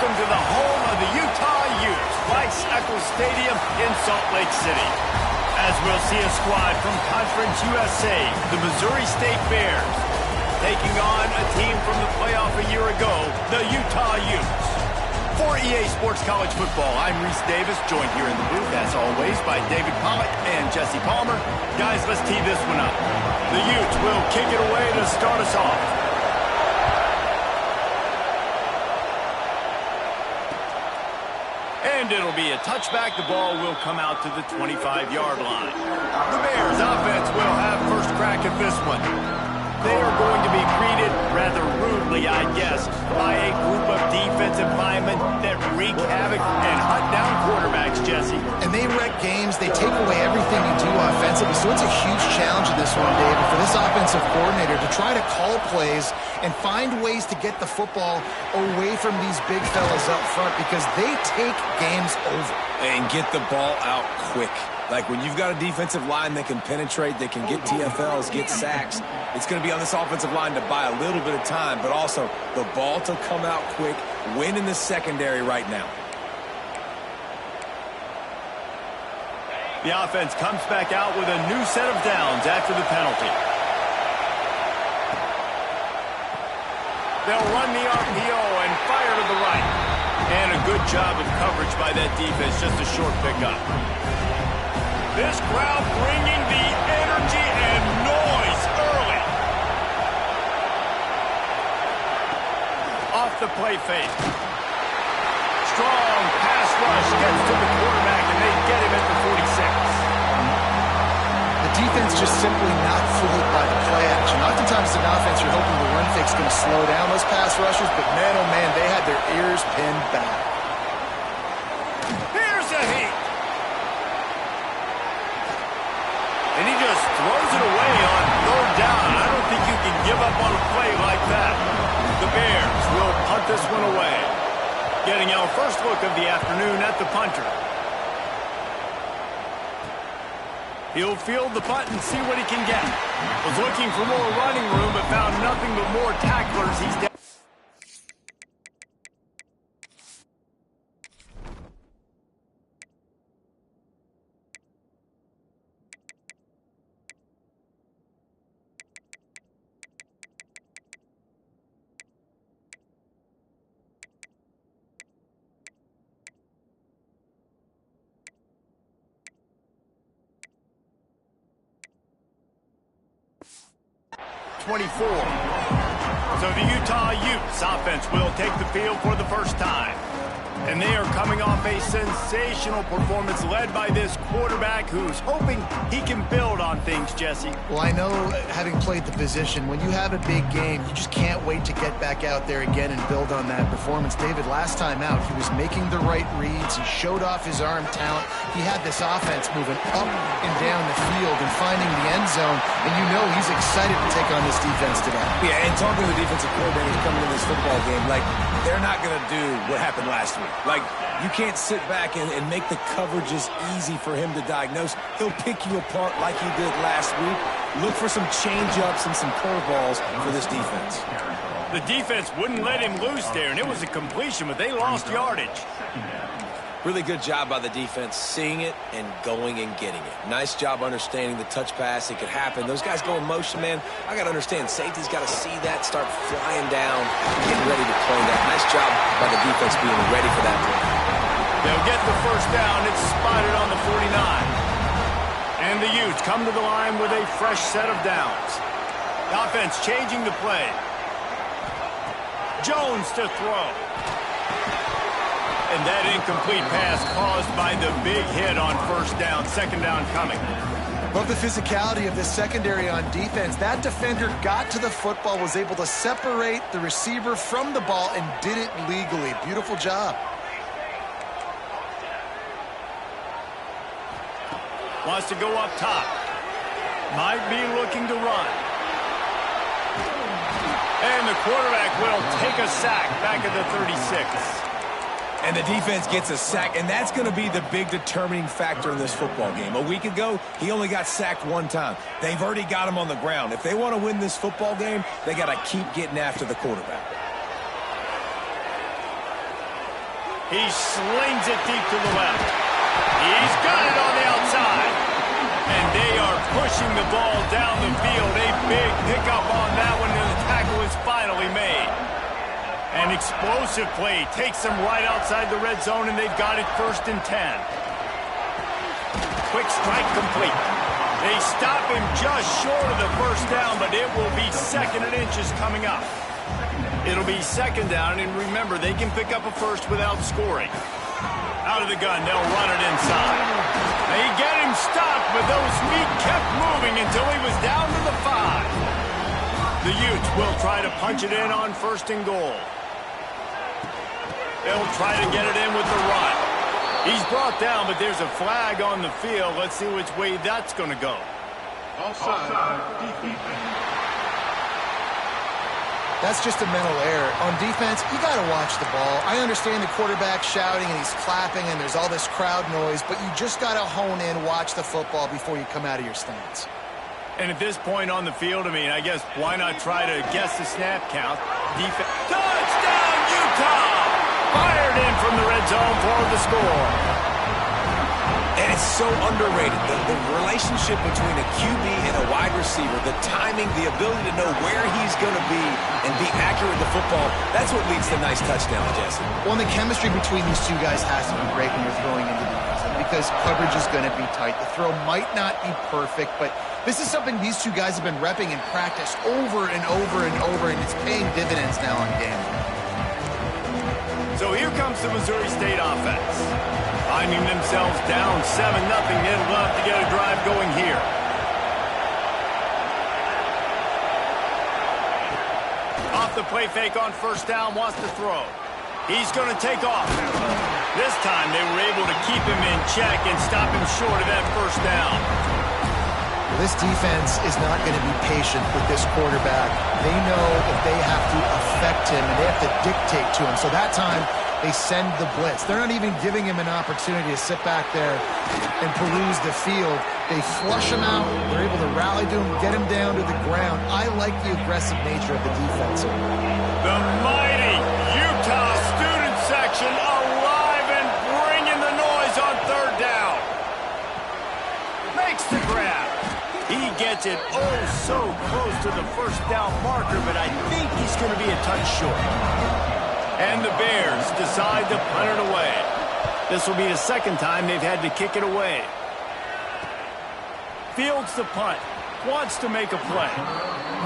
welcome to the home of the Utah Utes, Rice-Eccles Stadium in Salt Lake City. As we'll see a squad from Conference USA, the Missouri State Bears, taking on a team from the playoff a year ago, the Utah Utes. For EA Sports College Football, I'm Reese Davis, joined here in the booth, as always, by David Pollock and Jesse Palmer. Guys, let's tee this one up. The Utes will kick it away to start us off. And it'll be a touchback. The ball will come out to the 25-yard line. The Bears offense will have first crack at this one. They are going to be greeted rather rudely, I guess, by a group of defensive linemen that wreak havoc and hunt down quarterbacks, Jesse. And they wreck games. They take away everything you do offensively. So it's a huge challenge in this one, David, for this offensive coordinator to try to call plays and find ways to get the football away from these big fellas up front because they take games over. And get the ball out quick. Like when you've got a defensive line that can penetrate, that can get TFLs, get sacks, it's going to be on this offensive line to buy a little bit of time, but also the ball to come out quick, win in the secondary right now. The offense comes back out with a new set of downs after the penalty. They'll run the RPO and fire to the right. And a good job of coverage by that defense, just a short pickup. This crowd bringing the energy and noise early. Off the play fake. Strong pass rush gets to the quarterback, and they get him at the 46. The defense just simply not fooled by the play action. Oftentimes in offense, you're hoping the run fake's going to slow down those pass rushers, but man, oh man, they had their ears pinned back. Here's a heat. And he just throws it away on third down. I don't think you can give up on a play like that. The Bears will punt this one away. Getting our first look of the afternoon at the punter. He'll field the punt and see what he can get. Was looking for more running room, but found nothing but more tacklers. He's down. 24. So the Utah Utes offense will take the field for the first time. And they are coming off a sensational performance led by this quarterback who's hoping he can build on things, Jesse. Well, I know, having played the position, when you have a big game, you just can't wait to get back out there again and build on that performance. David, last time out, he was making the right reads. He showed off his arm talent. He had this offense moving up and down the field and finding the end zone. And you know he's excited to take on this defense today. Yeah, and talking to the defensive coordinators coming in this football game, like, they're not going to do what happened last week. Like, you can't sit back and make the coverages easy for him to diagnose. He'll pick you apart like he did last week. Look for some change-ups and some curveballs for this defense. The defense wouldn't let him loose there, and it was a completion, but they lost yardage. Really good job by the defense, seeing it and going and getting it. Nice job understanding the touch pass. It could happen. Those guys go in motion, man. I got to understand, safety's got to see that, start flying down, getting ready to play that. Nice job by the defense being ready for that play. They'll get the first down. It's spotted on the 49. And the Utes come to the line with a fresh set of downs. The offense changing the play. Jones to throw. And that incomplete pass caused by the big hit on first down. Second down coming. Love the physicality of this secondary on defense. That defender got to the football, was able to separate the receiver from the ball, and did it legally. Beautiful job. Wants to go up top. Might be looking to run. And the quarterback will take a sack back at the 36. And the defense gets a sack, and that's going to be the big determining factor in this football game. A week ago, he only got sacked one time. They've already got him on the ground. If they want to win this football game, they got to keep getting after the quarterback. He slings it deep to the left. He's got it on the outside. And they are pushing the ball down the field. A big pickup on that one, and the tackle is finally made. An explosive play takes them right outside the red zone, and they've got it 1st and 10. Quick strike complete. They stop him just short of the 1st down, but it will be 2nd and inches coming up. It'll be 2nd down, and remember, they can pick up a 1st without scoring. Out of the gun, they'll run it inside. They get him stopped, but those feet kept moving until he was down to the 5. The Utes will try to punch it in on 1st and goal. They'll try to get it in with the run. He's brought down, but there's a flag on the field. Let's see which way that's going to go. Offside. That's just a mental error. On defense, you got to watch the ball. I understand the quarterback shouting and he's clapping and there's all this crowd noise, but you just got to hone in, watch the football before you come out of your stance. And at this point on the field, I guess, why not try to guess the snap count? Defense. Touchdown, Utah! Fired in from the red zone for the score. And it's so underrated. The relationship between a QB and a wide receiver, the timing, the ability to know where he's going to be and be accurate with the football, that's what leads to nice touchdowns, Jesse. Well, and the chemistry between these two guys has to be great when you're throwing into the end zone because coverage is going to be tight. The throw might not be perfect, but this is something these two guys have been repping in practice over and over and over, and it's paying dividends now on game. So here comes the Missouri State offense. Finding themselves down 7-0, they'd love to get a drive going here. Off the play fake on 1st down, wants to throw. He's going to take off. This time they were able to keep him in check and stop him short of that 1st down. This defense is not going to be patient with this quarterback. They know that they have to affect him and they have to dictate to him. So that time, they send the blitz. They're not even giving him an opportunity to sit back there and peruse the field. They flush him out. They're able to rally to him, get him down to the ground. I like the aggressive nature of the defense. The mighty Utah student section alive and bringing the noise on 3rd down. Makes the grab. He gets it so close to the 1st down marker, but I think he's going to be a touch short. And the Bears decide to punt it away. This will be the 2nd time they've had to kick it away. Fields the punt. Wants to make a play.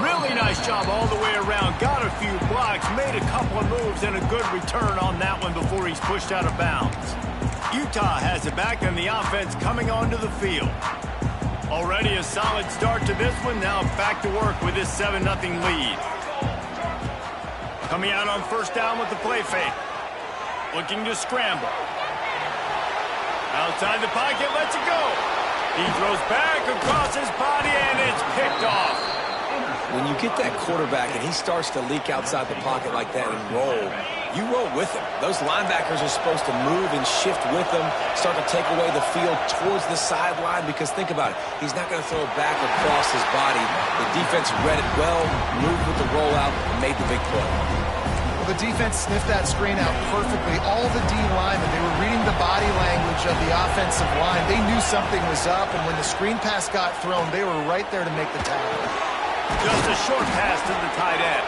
Really nice job all the way around. Got a few blocks, made a couple of moves, and a good return on that one before he's pushed out of bounds. Utah has it back, and the offense coming onto the field. Already a solid start to this one. Now back to work with this 7-0 lead. Coming out on 1st down with the play fake. Looking to scramble. Outside the pocket, lets it go. He throws back across his body, and it's picked off. When you get that quarterback and he starts to leak outside the pocket like that and roll, you roll with him. Those linebackers are supposed to move and shift with him, start to take away the field towards the sideline, because think about it, he's not going to throw it back across his body. The defense read it well, moved with the rollout, and made the big play. Well, the defense sniffed that screen out perfectly. All the D linemen, they were reading the body language of the offensive line. They knew something was up, and when the screen pass got thrown, they were right there to make the tackle. Just a short pass to the tight end.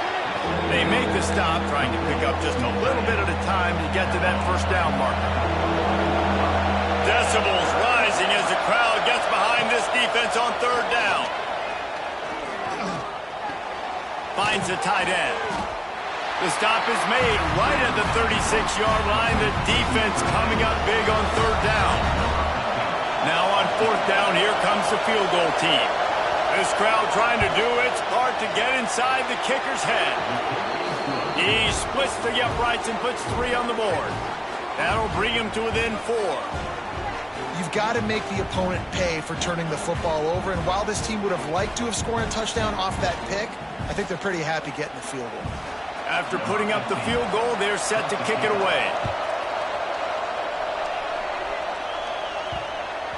They make the stop, trying to pick up just a little bit at a time to get to that 1st down marker. Decibels rising as the crowd gets behind this defense on 3rd down. Finds the tight end. The stop is made right at the 36-yard line. The defense coming up big on 3rd down. Now on 4th down, here comes the field goal team. This crowd trying to do its part to get inside the kicker's head. He splits the uprights and puts 3 on the board. That'll bring him to within 4. You've got to make the opponent pay for turning the football over, and while this team would have liked to have scored a touchdown off that pick, I think they're pretty happy getting the field goal. After putting up the field goal, they're set to kick it away.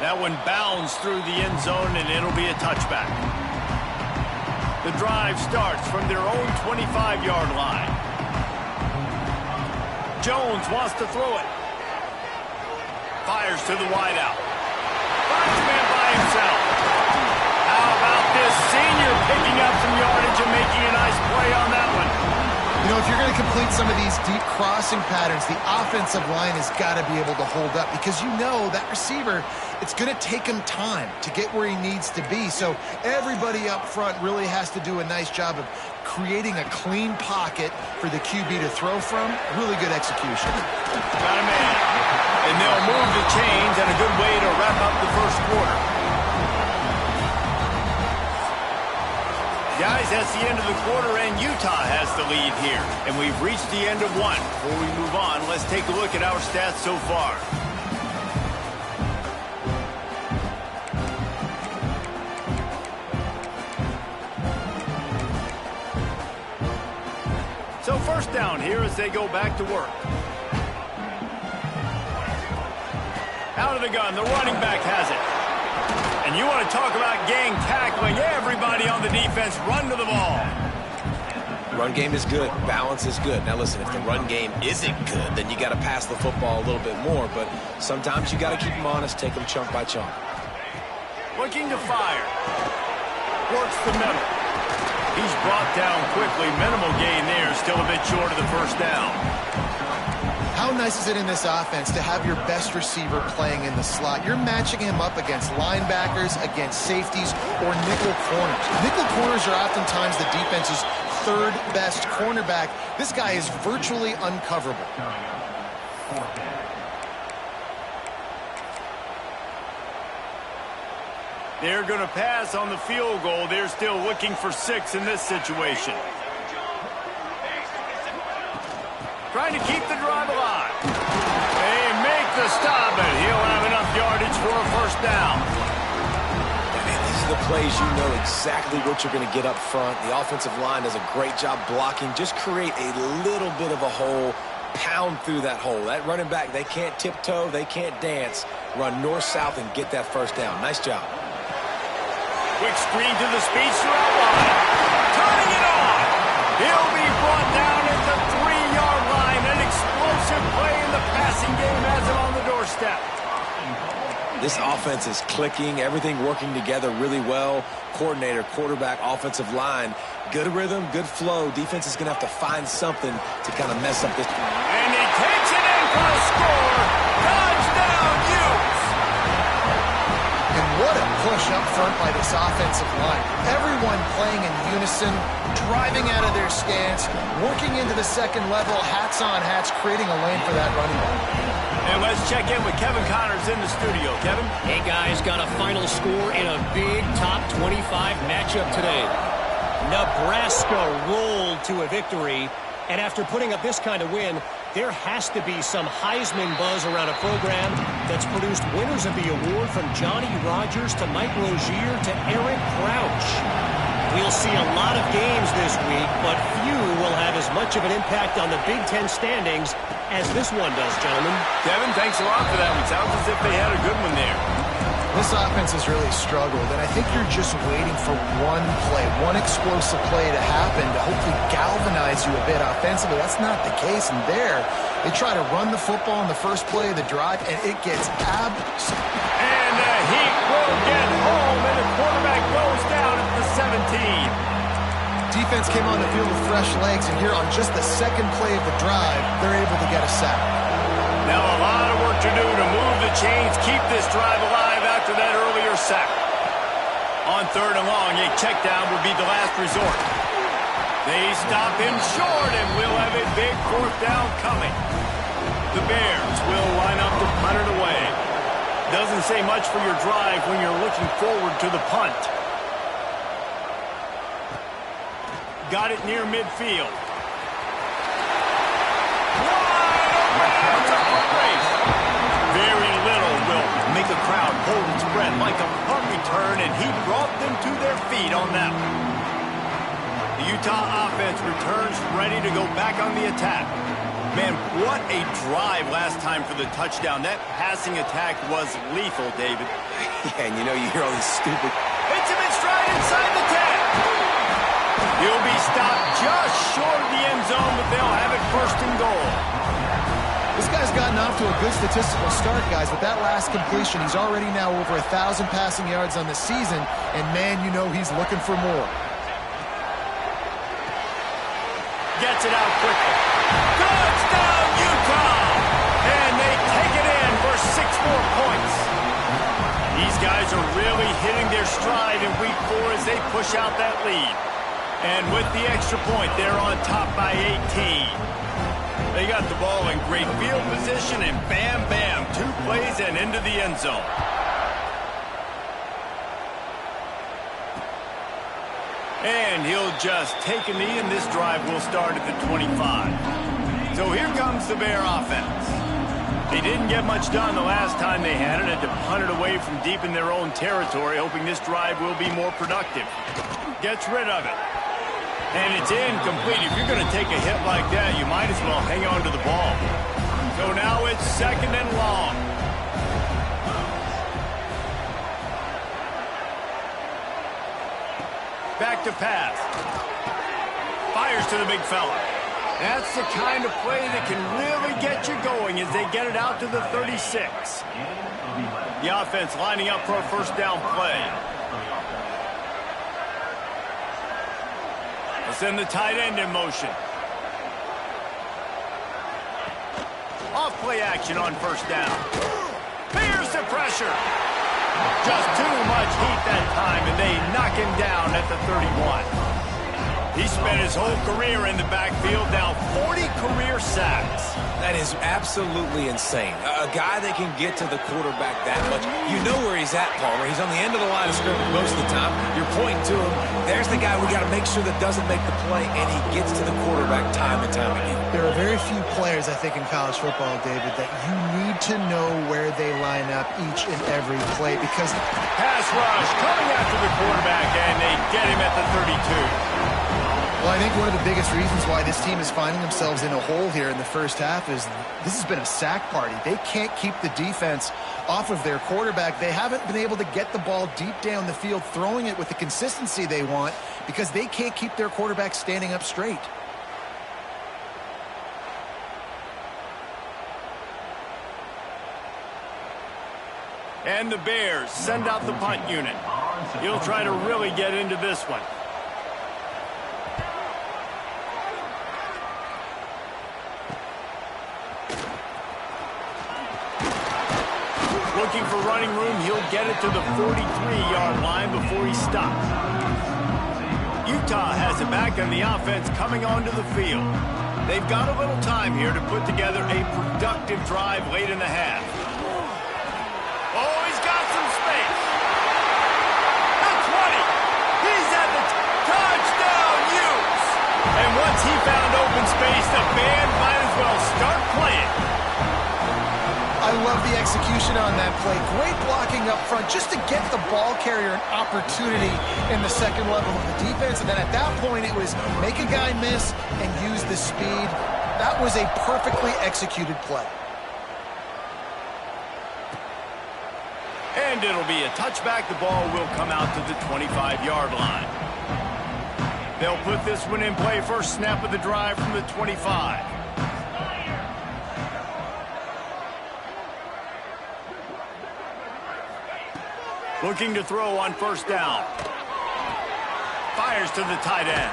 That one bounds through the end zone, and it'll be a touchback. The drive starts from their own 25-yard line. Jones wants to throw it. Fires to the wideout. Finds a man by himself. How about this senior picking up some yardage and making a nice play on that one? You know, if you're going to complete some of these deep crossing patterns, the offensive line has got to be able to hold up because you know that receiver, it's going to take him time to get where he needs to be. So everybody up front really has to do a nice job of creating a clean pocket for the QB to throw from. Really good execution. Got a man. And they'll move the chains, and a good way to wrap up the first quarter. Guys, that's the end of the quarter, and Utah has the lead here. And we've reached the end of one. Before we move on, let's take a look at our stats so far. So first down here as they go back to work. Out of the gun, the running back has it. And you want to talk about gang tackling. Everybody on the defense run to the ball. Run game is good. Balance is good. Now listen, if the run game isn't good, then you got to pass the football a little bit more. But sometimes you got to keep them honest, take them chunk by chunk. Looking to fire. Works the middle. He's brought down quickly. Minimal gain there. Still a bit short of the first down. How nice is it in this offense to have your best receiver playing in the slot? You're matching him up against linebackers, against safeties, or nickel corners. Nickel corners are oftentimes the defense's third best cornerback. This guy is virtually uncoverable. They're going to pass on the field goal. They're still looking for 6 in this situation. Trying to keep the drive alive. They make the stop, and he'll have enough yardage for a first down. These are the plays you know exactly what you're going to get up front. The offensive line does a great job blocking. Just create a little bit of a hole, pound through that hole. That running back, they can't tiptoe, they can't dance. Run north-south and get that first down. Nice job. Quick screen to the speedster out wide. Turning it on. He'll be brought down at the 3-yard line. An explosive play in the passing game has him on the doorstep. This offense is clicking, everything working together really well. Coordinator, quarterback, offensive line. Good rhythm, good flow. Defense is going to have to find something to kind of mess up this. And he takes it in for a score. Touchdown, Utes. And what a push up front by this offensive line. Everyone playing in unison, driving out of their stance, working into the second level, hats on hats, creating a lane for that running back. And let's check in with Kevin Connors in the studio. Kevin? Hey, guys, got a final score in a big top 25 matchup today. Nebraska rolled to a victory, and after putting up this kind of win, there has to be some Heisman buzz around a program that's produced winners of the award from Johnny Rodgers to Mike Rozier to Eric Crouch. We'll see a lot of games this week, but few will have as much of an impact on the Big Ten standings as this one does, gentlemen. Kevin, thanks a lot for that one. Sounds as if they had a good one there. This offense has really struggled, and I think you're just waiting for one play, one explosive play to happen to hopefully galvanize you a bit offensively. That's not the case, and there, they try to run the football in the first play of the drive, and it gets And he will get home, and the quarterback goes down at the 17. Defense came on the field with fresh legs, and here on just the second play of the drive, they're able to get a sack. Now a lot of work to do to move the chains, keep this drive alive after that earlier sack. On 3rd and long, a check down would be the last resort. They stop him short, and we'll have a big 4th down coming. The Bears will line up to punt it away. Doesn't say much for your drive when you're looking forward to the punt. Got it near midfield. Very little will make a crowd hold its breath like a punt return, and he brought them to their feet on that one. The Utah offense returns ready to go back on the attack. Man, what a drive last time for the touchdown. That passing attack was lethal, David. Yeah, and you know, you hear all these stupid... Hits him in stride inside the 10. He'll be stopped just short of the end zone, but they'll have it 1st and goal. The Utes will line up to punt it away. Doesn't say much for your drive when you're looking forward to the punt. Got it near midfield. This guy's gotten off to a good statistical start, guys. With that last completion, he's already now over 1,000 passing yards on the season, and man, you know he's looking for more. Gets it out quickly. Touchdown, Utah! And they take it in for 6 more points. These guys are really hitting their stride in week 4 as they push out that lead. And with the extra point, they're on top by 18. They got the ball in great field position, and bam, bam, 2 plays and into the end zone. And he'll just take a knee, and this drive will start at the 25. So here comes the Bear offense. They didn't get much done the last time they had it. Had to punt it away from deep in their own territory, hoping this drive will be more productive. Gets rid of it. And it's incomplete. If you're going to take a hit like that, you might as well hang on to the ball. So now it's 2nd and long. Back to pass. Fires to the big fella. That's the kind of play that can really get you going as they get it out to the 36. The offense lining up for a first down play. They'll send the tight end in motion. Off play action on first down. Fears the pressure. Just too much heat that time, and they knock him down at the 31. He spent his whole career in the backfield, now 40 career sacks. That is absolutely insane. A guy that can get to the quarterback that much. You know where he's at, Palmer. He's on the end of the line of scrimmage most of the time. You're pointing to him. There's the guy we got to make sure that doesn't make the play, and he gets to the quarterback time and time again. There are very few players, I think, in college football, David, that you need to know where they line up each and every play because... Pass rush coming after the quarterback, and they get him at the 32. Well, I think one of the biggest reasons why this team is finding themselves in a hole here in the first half is this has been a sack party. They can't keep the defense off of their quarterback. They haven't been able to get the ball deep down the field, throwing it with the consistency they want because they can't keep their quarterback standing up straight. And the Bears send out the punt unit. He'll try to really get into this one. Looking for running room, he'll get it to the 43-yard line before he stops. Utah has it back on the offense coming onto the field. They've got a little time here to put together a productive drive late in the half. Oh, he's got some space. The 20. He's at the touchdown, Utes. And once he found open space, the band might as well start playing. I love the execution on that play. Great blocking up front just to get the ball carrier an opportunity in the second level of the defense. And then at that point, it was make a guy miss and use the speed. That was a perfectly executed play. And it'll be a touchback. The ball will come out to the 25-yard line. They'll put this one in play. First snap of the drive from the 25. Looking to throw on first down. Fires to the tight end.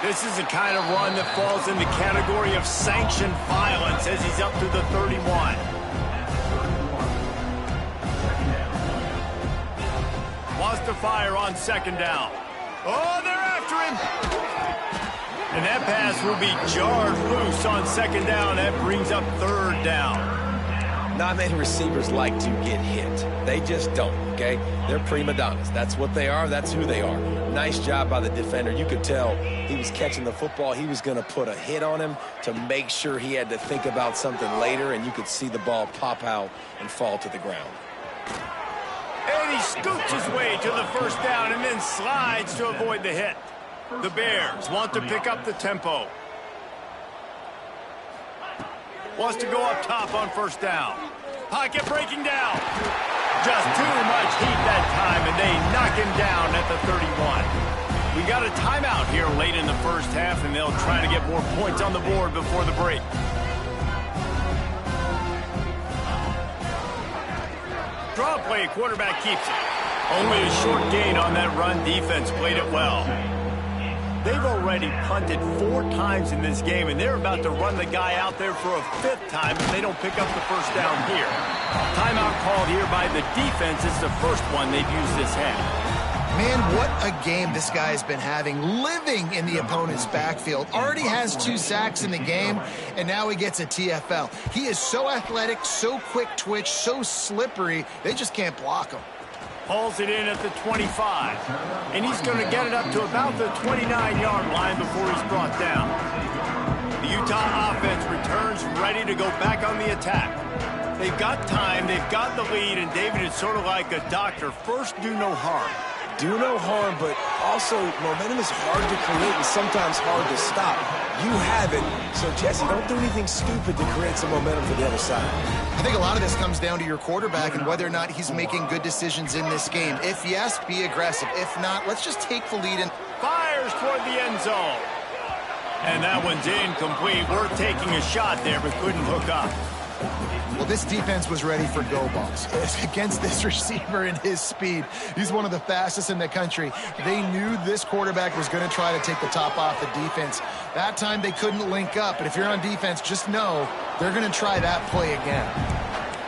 This is the kind of run that falls in the category of sanctioned violence as he's up to the 31. Wants to fire on second down. Oh, they're after him. And that pass will be jarred loose on second down. That brings up third down. Not many receivers like to get hit. They just don't, okay? They're prima donnas. That's what they are. That's who they are. Nice job by the defender. You could tell he was catching the football. He was going to put a hit on him to make sure he had to think about something later, and you could see the ball pop out and fall to the ground. And he scoops his way to the first down and then slides to avoid the hit. The Bears want to pick up the tempo. Wants to go up top on first down. Pocket breaking down. Just too much heat that time, and they knock him down at the 31. We got a timeout here late in the first half, and they'll try to get more points on the board before the break. Draw play, quarterback keeps it. Only a short gain on that run. Defense played it well. They've already punted 4 times in this game, and they're about to run the guy out there for a 5th time if they don't pick up the first down here. Timeout called here by the defense. It's the first one they've used this half. Man, what a game this guy has been having, living in the opponent's backfield. Already has 2 sacks in the game, and now he gets a TFL. He is so athletic, so quick twitch, so slippery, they just can't block him. Hauls it in at the 25, and he's going to get it up to about the 29-yard line before he's brought down. The Utah offense returns ready to go back on the attack. They've got time, they've got the lead, and David is sort of like a doctor. First, do no harm. Do no harm, but also momentum is hard to create and sometimes hard to stop. You have it, so Jesse, don't do anything stupid to create some momentum for the other side. I think a lot of this comes down to your quarterback and whether or not he's making good decisions in this game. If yes, be aggressive. If not, let's just take the lead and fires toward the end zone. And that one's incomplete. Worth taking a shot there, but couldn't hook up. Well, this defense was ready for go balls. Against this receiver and his speed, he's one of the fastest in the country. They knew this quarterback was going to try to take the top off the defense. That time they couldn't link up, but if you're on defense, just know they're going to try that play again.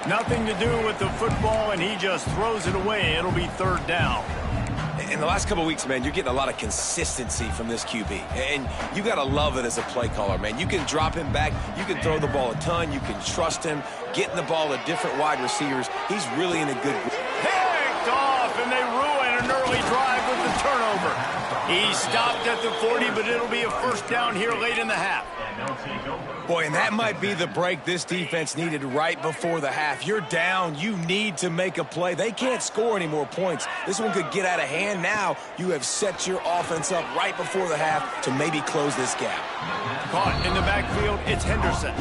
Nothing to do with the football, and he just throws it away. It'll be 3rd down. In the last couple of weeks, man, you're getting a lot of consistency from this QB. And you got to love it as a play caller, man. You can drop him back. You can throw the ball a ton. You can trust him. Getting the ball to different wide receivers. He's really in a good group. Picked off, and they ruin an early drive with the turnover. He stopped at the 40, but it'll be a 1st down here late in the half. Boy, and that might be the break this defense needed right before the half. You're down. You need to make a play. They can't score any more points. This one could get out of hand. Now you have set your offense up right before the half to maybe close this gap. Caught in the backfield, it's Henderson.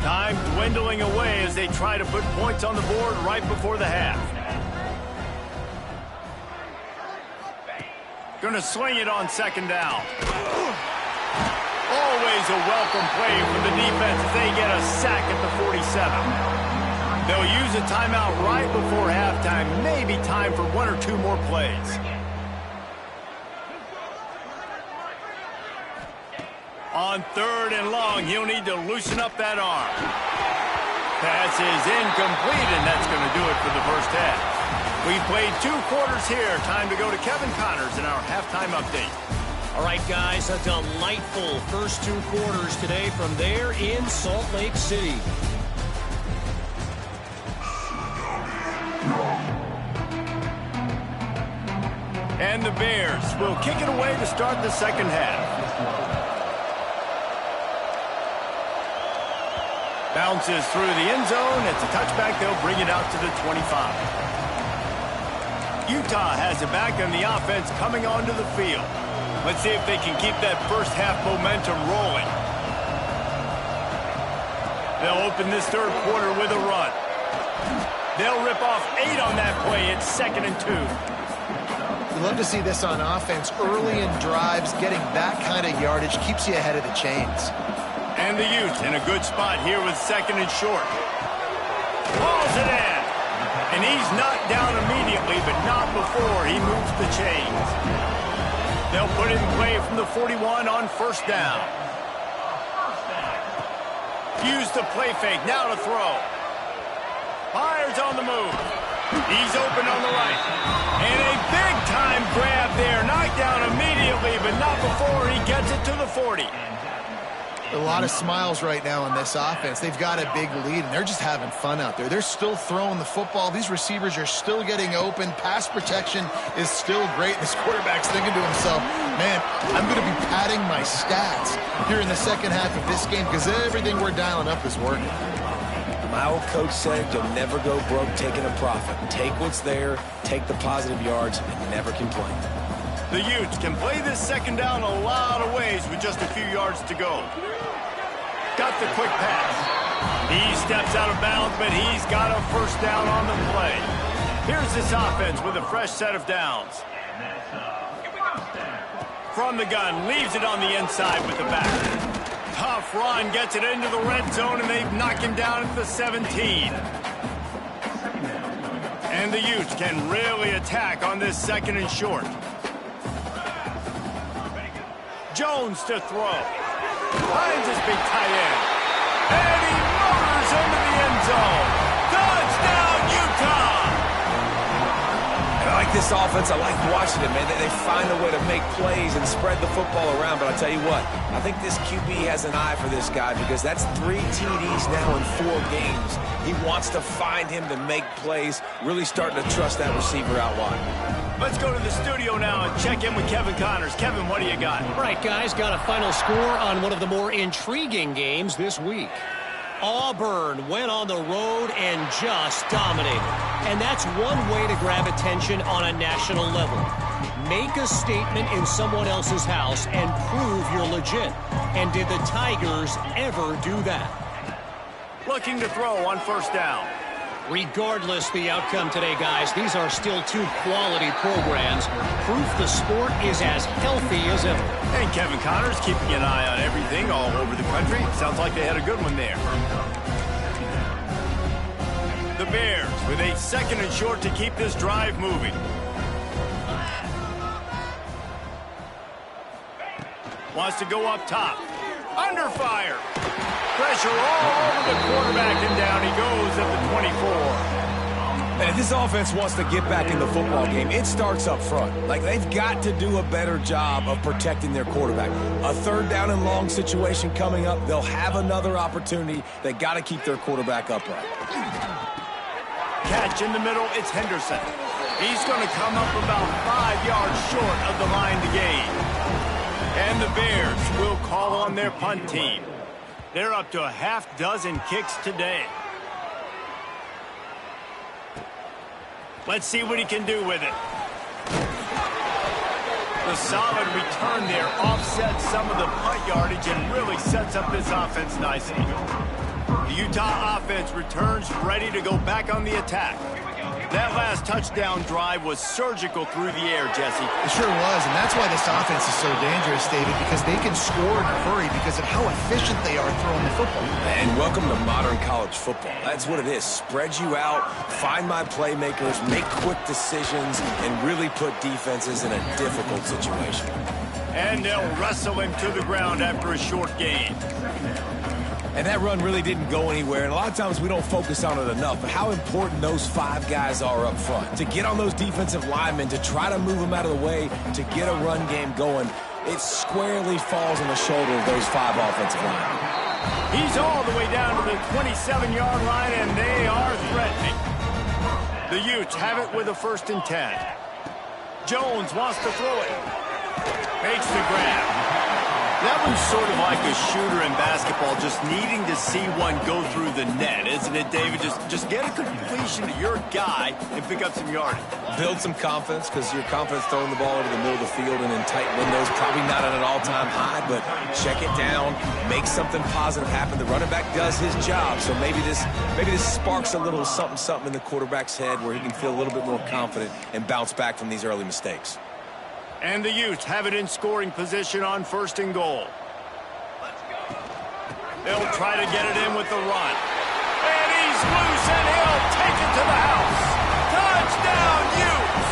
Time dwindling away as they try to put points on the board right before the half. Going to sling it on 2nd down. Always a welcome play from the defense as they get a sack at the 47. They'll use a timeout right before halftime. Maybe time for 1 or 2 more plays. On 3rd and long, he'll need to loosen up that arm. Pass is incomplete, and that's going to do it for the first half. We played 2 quarters here. Time to go to Kevin Connors in our halftime update. All right, guys, a delightful first 2 quarters today from there in Salt Lake City. And the Bears will kick it away to start the 2nd half. Bounces through the end zone. It's a touchback. They'll bring it out to the 25. Utah has it back on the offense coming onto the field. Let's see if they can keep that first half momentum rolling. They'll open this 3rd quarter with a run. They'll rip off 8 on that play. It's 2nd and 2. You love to see this on offense. Early in drives, getting that kind of yardage keeps you ahead of the chains. And the Utes in a good spot here with 2nd and short. Hauls it in. And he's not down immediately, but not before he moves the chains. They'll put it in play from the 41 on 1st down. Use the play fake, now to throw. Fires on the move. He's open on the right. And a big-time grab there. Knocked down immediately, but not before he gets it to the 40. A lot of smiles right now on this offense. They've got a big lead, and they're just having fun out there. They're still throwing the football. These receivers are still getting open. Pass protection is still great. This quarterback's thinking to himself, man, I'm going to be padding my stats here in the 2nd half of this game because everything we're dialing up is working. My old coach said you'll never go broke taking a profit. Take what's there, take the positive yards, and never complain. The Utes can play this 2nd down a lot of ways with just a few yards to go. Got the quick pass. He steps out of bounds, but he's got a 1st down on the play. Here's this offense with a fresh set of downs. From the gun, leaves it on the inside with the back. tough run, gets it into the red zone, and they've knocked him down at the 17. And the Utes can really attack on this 2nd and short. Jones to throw. Finds his big tight end. And he motors into the end zone. Touchdown, Utah! I like this offense. I like watching it, man. They find a way to make plays and spread the football around. But I'll tell you what, I think this QB has an eye for this guy because that's 3 TDs now in 4 games. He wants to find him to make plays, really starting to trust that receiver out wide. Let's go to the studio now and check in with Kevin Connors. Kevin, what do you got? All right, guys, got a final score on one of the more intriguing games this week. Auburn went on the road and just dominated. And that's one way to grab attention on a national level. Make a statement in someone else's house and prove you're legit. And did the Tigers ever do that? Looking to throw on 1st down. Regardless the outcome today, guys, these are still 2 quality programs. Proof the sport is as healthy as ever. And Kevin Connors keeping an eye on everything all over the country. Sounds like they had a good one there. The Bears with a 2nd and short to keep this drive moving. Wants to go up top. Under fire. Pressure all over the quarterback, and down he goes at the 24. And if this offense wants to get back in the football game, it starts up front. Like, they've got to do a better job of protecting their quarterback. A 3rd down and long situation coming up, they'll have another opportunity. They got to keep their quarterback upright. Catch in the middle, it's Henderson. He's going to come up about 5 yards short of the line to gain. And the Bears will call on their punt team. They're up to a half-dozen kicks today. Let's see what he can do with it. The solid return there offsets some of the punt yardage and really sets up this offense nicely. The Utah offense returns ready to go back on the attack. That last touchdown drive was surgical through the air, Jesse. It sure was, and that's why this offense is so dangerous, David, because they can score in a hurry because of how efficient they are throwing the football. And welcome to modern college football. That's what it is. Spread you out, find my playmakers, make quick decisions, and really put defenses in a difficult situation. And they'll wrestle him to the ground after a short gain. And that run really didn't go anywhere. And a lot of times we don't focus on it enough, but how important those 5 guys are up front. To get on those defensive linemen, to try to move them out of the way, to get a run game going, it squarely falls on the shoulder of those 5 offensive linemen. He's all the way down to the 27-yard line, and they are threatening. The Utes have it with a 1st and 10. Jones wants to throw it. Makes the grab. That one's sort of like a shooter in basketball, just needing to see one go through the net, isn't it, David? Just get a completion to your guy and pick up some yardage. Build some confidence, because your confidence throwing the ball over the middle of the field and in tight windows, probably not at an all-time high, but check it down, make something positive happen. The running back does his job, so maybe this sparks a little something in the quarterback's head where he can feel a little bit more confident and bounce back from these early mistakes. And the Utes have it in scoring position on 1st and goal. They'll try to get it in with the run. And he's loose, and he'll take it to the house. Touchdown, Utes!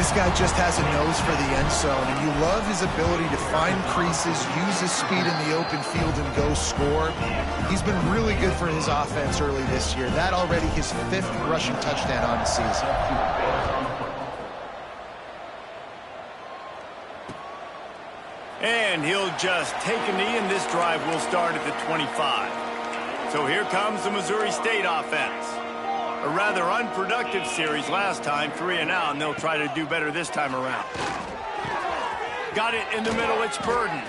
This guy just has a nose for the end zone, and you love his ability to find creases, use his speed in the open field, and go score. He's been really good for his offense early this year. That already his 5th rushing touchdown on the season. And he'll just take a knee, and this drive will start at the 25. So here comes the Missouri State offense. A rather unproductive series last time, 3 and out, and they'll try to do better this time around. Got it in the middle, it's Burden.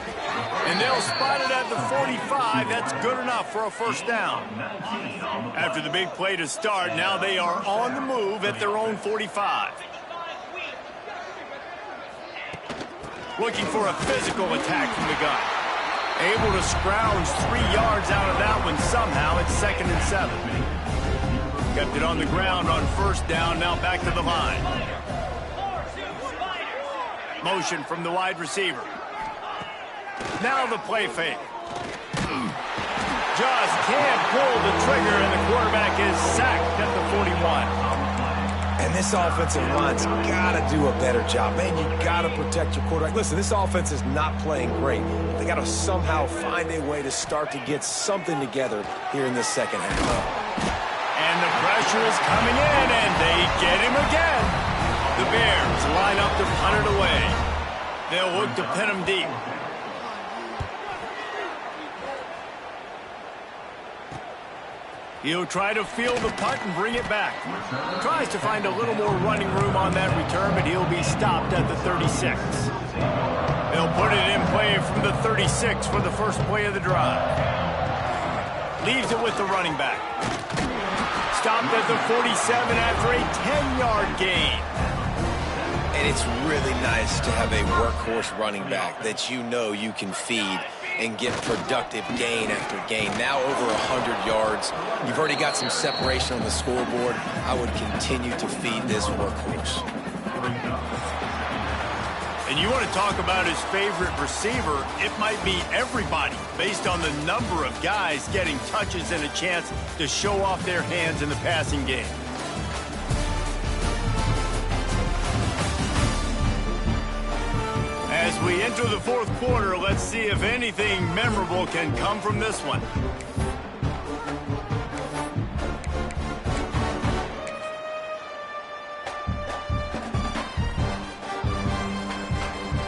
And they'll spot it at the 45. That's good enough for a 1st down. After the big play to start, now they are on the move at their own 45. Looking for a physical attack from the gun. Able to scrounge 3 yards out of that one somehow. It's 2nd and 7. Kept it on the ground on 1st down. Now back to the line. Motion from the wide receiver. Now the play fake. Just can't pull the trigger, and the quarterback is sacked at the 41. And this offensive line's got to do a better job. Man, you got to protect your quarterback. Listen, this offense is not playing great. They got to somehow find a way to start to get something together here in this second half. And the pressure is coming in, and they get him again. The Bears line up to punt it away. They'll look to pin him deep. He'll try to field the punt and bring it back. Tries to find a little more running room on that return, but he'll be stopped at the 36. They'll put it in play from the 36 for the first play of the drive. Leaves it with the running back. Stopped at the 47 after a 10-yard gain. And it's really nice to have a workhorse running back that you know you can feed and get productive gain after gain. Now over 100 yards. You've already got some separation on the scoreboard. I would continue to feed this workhorse. And you want to talk about his favorite receiver, it might be everybody based on the number of guys getting touches and a chance to show off their hands in the passing game. As we enter the fourth quarter, let's see if anything memorable can come from this one.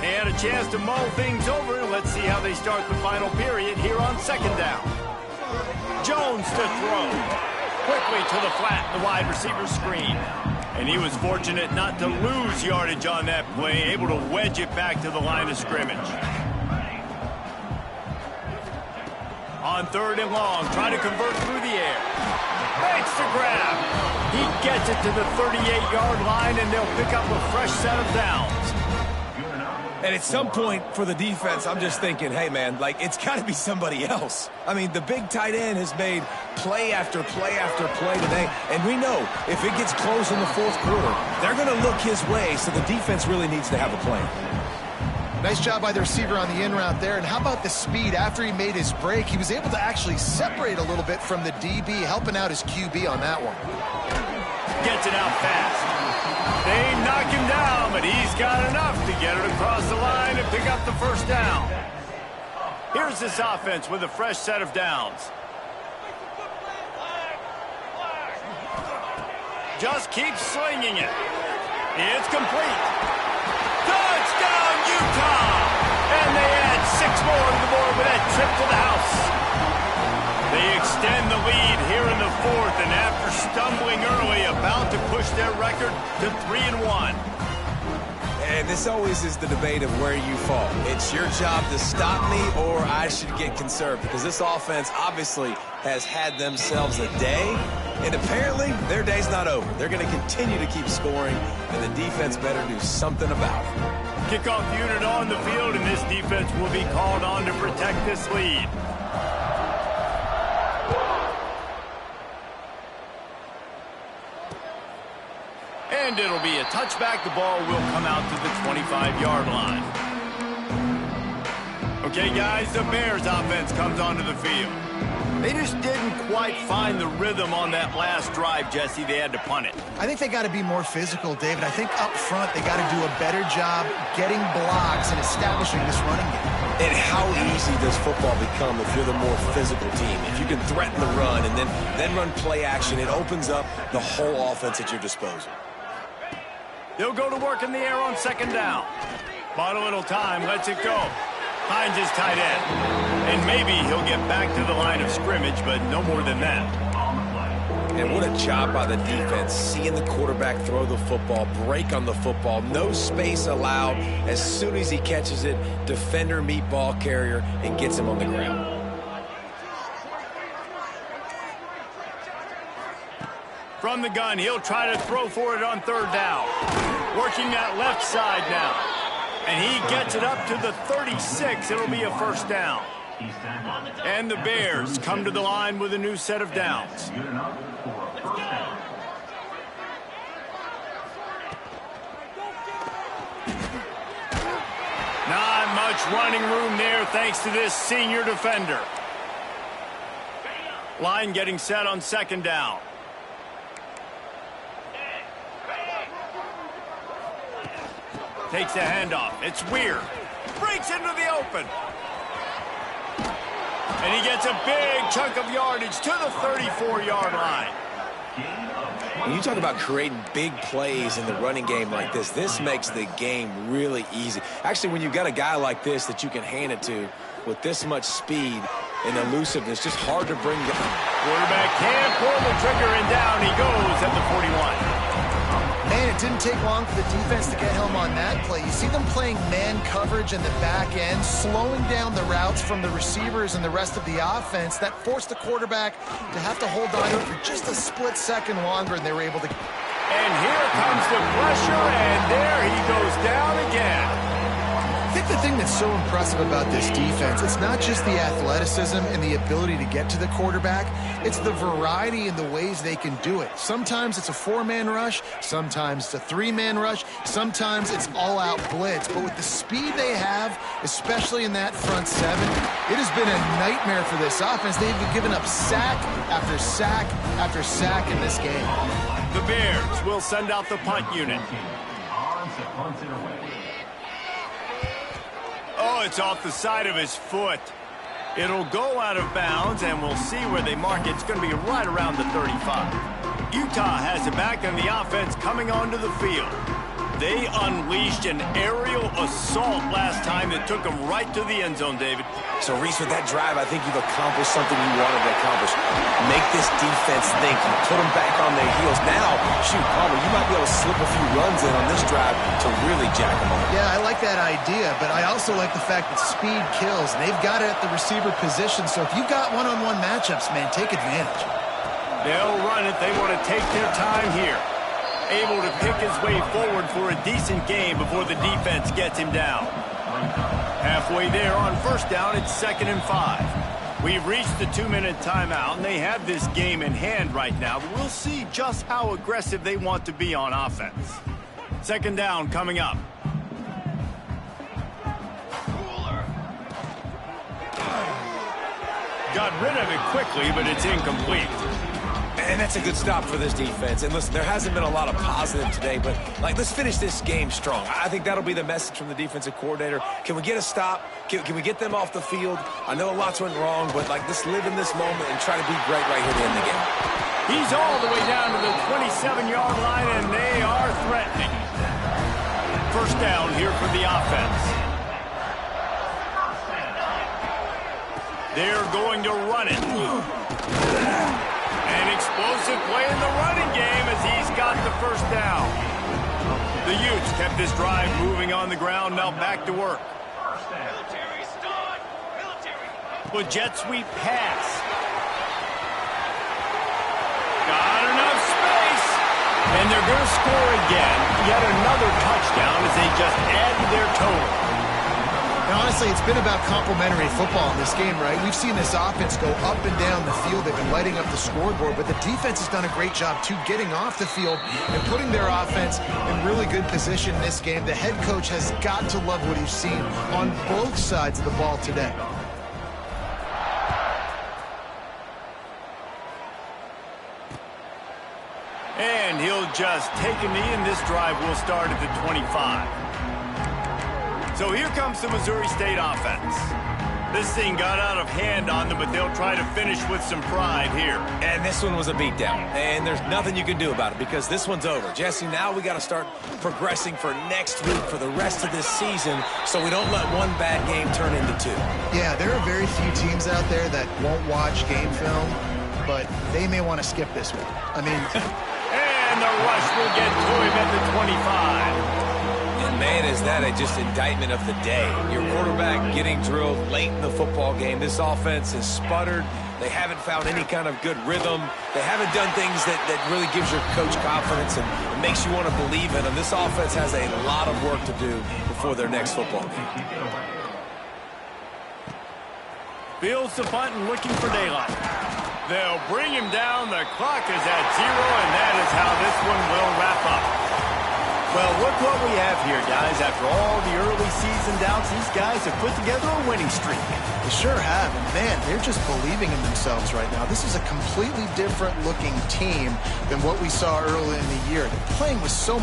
And a chance to mull things over. Let's see how they start the final period here on second down. Jones to throw. Quickly to the flat, the wide receiver screen. And he was fortunate not to lose yardage on that play, able to wedge it back to the line of scrimmage. On third and long, trying to convert through the air. Makes the grab. He gets it to the 38-yard line, and they'll pick up a fresh set of downs. And at some point for the defense, I'm just thinking, hey, man, like, it's got to be somebody else. I mean, the big tight end has made play after play after play today. And we know if it gets close in the fourth quarter, they're going to look his way, so the defense really needs to have a plan. Nice job by the receiver on the in route there. And how about the speed? After he made his break, he was able to actually separate a little bit from the DB, helping out his QB on that one. Gets it out fast. They knock him down, but he's got enough to get it across the line and pick up the first down. Here's this offense with a fresh set of downs. Just keep slinging it. It's complete. Touchdown, Utah! And they add 6 more to the board with that trip to the house. They extend the lead here in the fourth, and after stumbling early, about to push their record to 3-1. And this always is the debate of where you fall. It's your job to stop me, or I should get conserved, because this offense obviously has had themselves a day, and apparently their day's not over. They're going to continue to keep scoring, and the defense better do something about it. Kickoff unit on the field, and this defense will be called on to protect this lead. And it'll be a touchback. The ball will come out to the 25-yard line. Okay, guys, the Bears offense comes onto the field. They just didn't quite find the rhythm on that last drive, Jesse. They had to punt it. I think they got to be more physical, David. I think up front they got to do a better job getting blocks and establishing this running game. And how easy does football become if you're the more physical team? If you can threaten the run and then run play action, it opens up the whole offense at your disposal. They'll go to work in the air on second down. Bought a little time, lets it go. Finds his tight end. And maybe he'll get back to the line of scrimmage, but no more than that. And what a job by the defense, seeing the quarterback throw the football, break on the football, no space allowed. As soon as he catches it, defender meet ball carrier and gets him on the ground. From the gun, he'll try to throw for it on third down. Working that left side now. And he gets it up to the 36. It'll be a first down. And the Bears come to the line with a new set of downs. Not much running room there thanks to this senior defender. Line getting set on second down. Takes a handoff. It's Weir. Breaks into the open. And he gets a big chunk of yardage to the 34-yard line. When you talk about creating big plays in the running game like this makes the game really easy. Actually, when you've got a guy like this that you can hand it to with this much speed and elusiveness, just hard to bring down. Quarterback can't pull the trigger, and down he goes at the 41. Man, it didn't take long for the defense to get home on that play. You see them playing man coverage in the back end, slowing down the routes from the receivers and the rest of the offense. That forced the quarterback to have to hold on to it for just a split second longer, and they were able to. And here comes the pressure, and there he goes down again. I think the thing that's so impressive about this defense, it's not just the athleticism and the ability to get to the quarterback, it's the variety in the ways they can do it. Sometimes it's a four-man rush, sometimes it's a three-man rush, sometimes it's all-out blitz. But with the speed they have, especially in that front seven, it has been a nightmare for this offense. They've been giving up sack after sack after sack in this game. The Bears will send out the punt unit. Oh, it's off the side of his foot. It'll go out of bounds, and we'll see where they mark it. It's going to be right around the 35. Utah has it back, and the offense coming onto the field. They unleashed an aerial assault last time that took them right to the end zone, David. So, Reese, with that drive, I think you've accomplished something you wanted to accomplish. Make this defense think. You put them back on their heels. Now, shoot, Palmer, you might be able to slip a few runs in on this drive to really jack them up. Yeah, I like that idea, but I also like the fact that speed kills. They've got it at the receiver position, so if you've got one-on-one matchups, man, take advantage. They'll run it. They want to take their time here. Able to pick his way forward for a decent game before the defense gets him down. Halfway there on first down, it's 2nd and 5. We've reached the 2-minute timeout, and they have this game in hand right now, but we'll see just how aggressive they want to be on offense. 2nd down coming up. Got rid of it quickly, but it's incomplete. And that's a good stop for this defense. And listen, there hasn't been a lot of positive today, but let's finish this game strong. I think that'll be the message from the defensive coordinator. Can we get a stop? Can we get them off the field? I know lots went wrong, but let's live in this moment and try to be great right here to end the game. He's all the way down to the 27-yard line, and they are threatening. First down here for the offense. They're going to run it. An explosive play in the running game as he's got the first down. The Utes kept this drive moving on the ground, now back to work. With jet sweep pass. Got enough space. And they're going to score again. Yet another touchdown as they just add to their total. And honestly, it's been about complementary football in this game, right? We've seen this offense go up and down the field. They've been lighting up the scoreboard, but the defense has done a great job, too, getting off the field and putting their offense in really good position in this game. The head coach has got to love what he's seen on both sides of the ball today. And he'll just take a knee, and this drive will start at the 25. So here comes the Missouri State offense. This thing got out of hand on them, but they'll try to finish with some pride here. And this one was a beatdown, and there's nothing you can do about it because this one's over. Jesse, now we got to start progressing for next week for the rest of this season so we don't let one bad game turn into two. Yeah, there are very few teams out there that won't watch game film, but they may want to skip this one. I mean... And the rush will get to him at the 25. And man, is that just indictment of the day. Your quarterback getting drilled late in the football game. This offense has sputtered. They haven't found any kind of good rhythm. They haven't done things that really gives your coach confidence and makes you want to believe in them. This offense has a lot of work to do before their next football game. Fields the punt and looking for daylight. They'll bring him down. The clock is at 0, and that is how this one will wrap up. Well, look what we have here, guys. After all the early season doubts, these guys have put together a winning streak. They sure have, and man, they're just believing in themselves right now. This is a completely different looking team than what we saw early in the year. They're playing with so